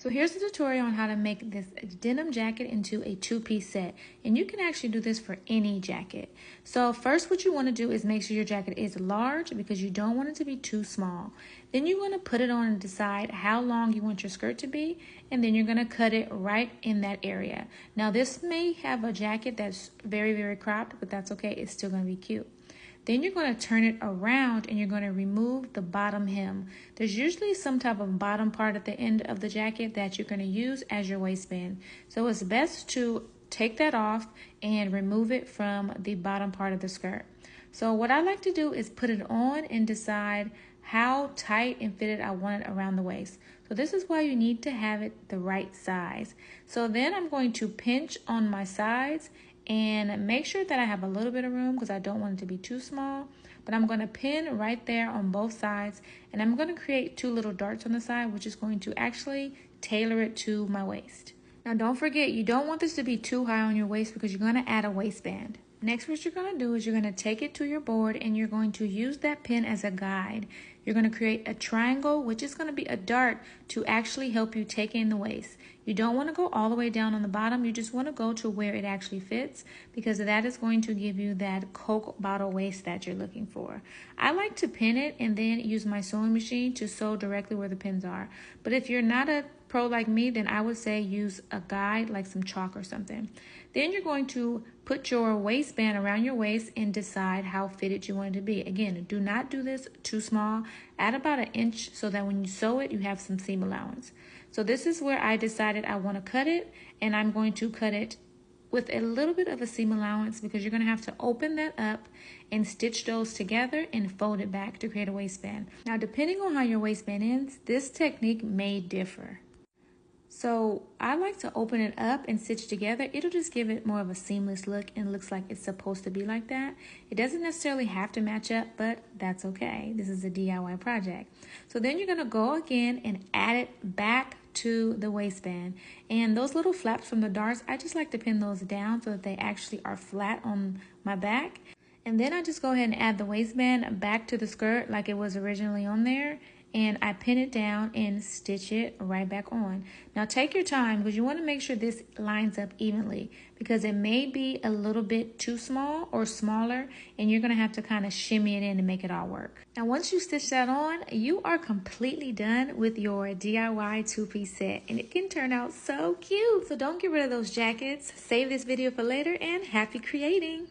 So here's the tutorial on how to make this denim jacket into a two-piece set. And you can actually do this for any jacket. So first what you want to do is make sure your jacket is large because you don't want it to be too small. Then you want to put it on and decide how long you want your skirt to be. And then you're going to cut it right in that area. Now this may have a jacket that's very, very cropped, but that's okay. It's still going to be cute. Then you're going to turn it around and you're going to remove the bottom hem. There's usually some type of bottom part at the end of the jacket that you're going to use as your waistband. So it's best to take that off and remove it from the bottom part of the skirt. So what I like to do is put it on and decide how tight and fitted I want it around the waist. So this is why you need to have it the right size. So then I'm going to pinch on my sides and make sure that I have a little bit of room because I don't want it to be too small. But I'm going to pin right there on both sides, and I'm going to create two little darts on the side, which is going to actually tailor it to my waist. Now don't forget, you don't want this to be too high on your waist because you're going to add a waistband. Next, what you're going to do is you're going to take it to your board and you're going to use that pin as a guide. You're going to create a triangle, which is going to be a dart to actually help you take in the waist. You don't want to go all the way down on the bottom. You just want to go to where it actually fits because that is going to give you that Coke bottle waist that you're looking for. I like to pin it and then use my sewing machine to sew directly where the pins are. But if you're not a pro like me, then I would say use a guide like some chalk or something. Then you're going to put your waistband around your waist and decide how fitted you want it to be. Again, do not do this too small. Add about an inch so that when you sew it, you have some seam allowance. So this is where I decided I want to cut it, and I'm going to cut it with a little bit of a seam allowance because you're going to have to open that up and stitch those together and fold it back to create a waistband. Now, depending on how your waistband ends, this technique may differ. So I like to open it up and stitch together. It'll just give it more of a seamless look and looks like it's supposed to be like that. It doesn't necessarily have to match up, but that's okay. This is a DIY project. So then you're gonna go again and add it back to the waistband. And those little flaps from the darts, I just like to pin those down so that they actually are flat on my back. And then I just go ahead and add the waistband back to the skirt like it was originally on there. And I pin it down and stitch it right back on. Now take your time because you want to make sure this lines up evenly because it may be a little bit too small or smaller and you're going to have to kind of shimmy it in to make it all work. Now once you stitch that on, you are completely done with your DIY two-piece set and it can turn out so cute. So don't get rid of those jackets. Save this video for later and happy creating.